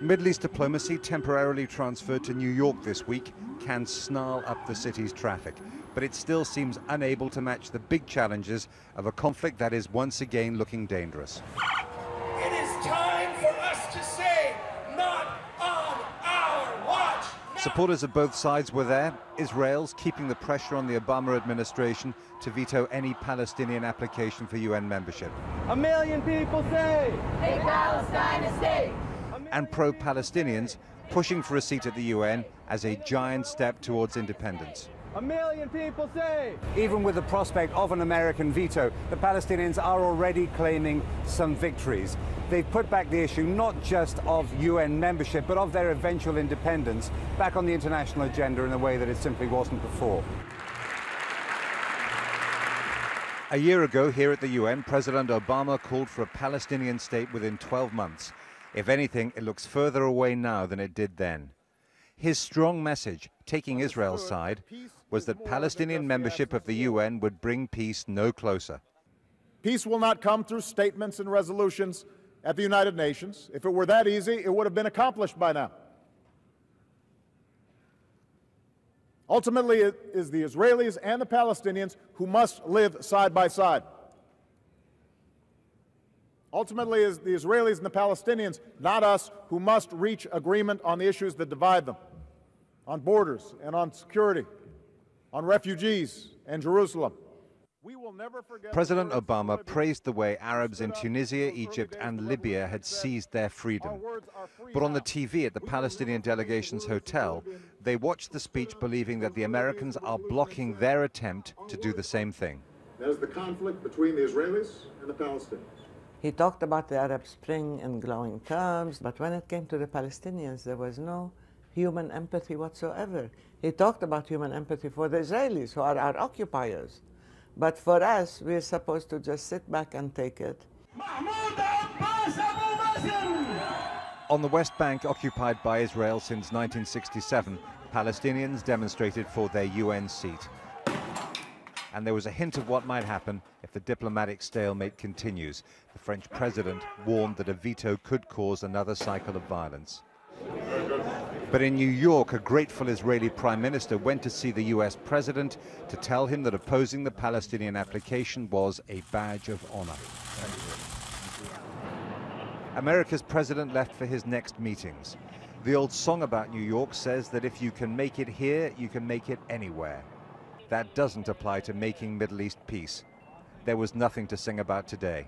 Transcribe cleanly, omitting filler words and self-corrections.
Middle East diplomacy, temporarily transferred to New York this week, can snarl up the city's traffic. But it still seems unable to match the big challenges of a conflict that is once again looking dangerous. It is time for us to say, not on our watch. Supporters of both sides were there. Israel's keeping the pressure on the Obama administration to veto any Palestinian application for UN membership. 1 million people say, make Palestine a state. And pro-Palestinians pushing for a seat at the UN as a giant step towards independence. 1 million people say. Even with the prospect of an American veto, the Palestinians are already claiming some victories. They've put back the issue not just of UN membership, but of their eventual independence back on the international agenda in a way that it simply wasn't before. A year ago, here at the UN, President Obama called for a Palestinian state within 12 months. If anything, it looks further away now than it did then. His strong message, taking Israel's side, was that Palestinian membership of the UN would bring peace no closer. Peace will not come through statements and resolutions at the United Nations. If it were that easy, it would have been accomplished by now. Ultimately, it is the Israelis and the Palestinians who must live side by side. Ultimately, it is the Israelis and the Palestinians, not us, who must reach agreement on the issues that divide them, on borders and on security, on refugees and Jerusalem. We will never forget. President Obama praised the way Arabs in Tunisia, Egypt and Libya had seized their freedom. But on the TV at the Palestinian delegation's hotel, they watched the speech believing that the Americans are blocking their attempt to do the same thing. That is the conflict between the Israelis and the Palestinians. He talked about the Arab Spring in glowing terms, but when it came to the Palestinians, there was no human empathy whatsoever. He talked about human empathy for the Israelis, who are our occupiers. But for us, we're supposed to just sit back and take it. On the West Bank, occupied by Israel since 1967, Palestinians demonstrated for their UN seat. And there was a hint of what might happen if the diplomatic stalemate continues. The French president warned that a veto could cause another cycle of violence. But in New York, a grateful Israeli prime minister went to see the US president to tell him that opposing the Palestinian application was a badge of honor. America's president left for his next meetings. The old song about New York says that if you can make it here, you can make it anywhere. That doesn't apply to making Middle East peace. There was nothing to sing about today.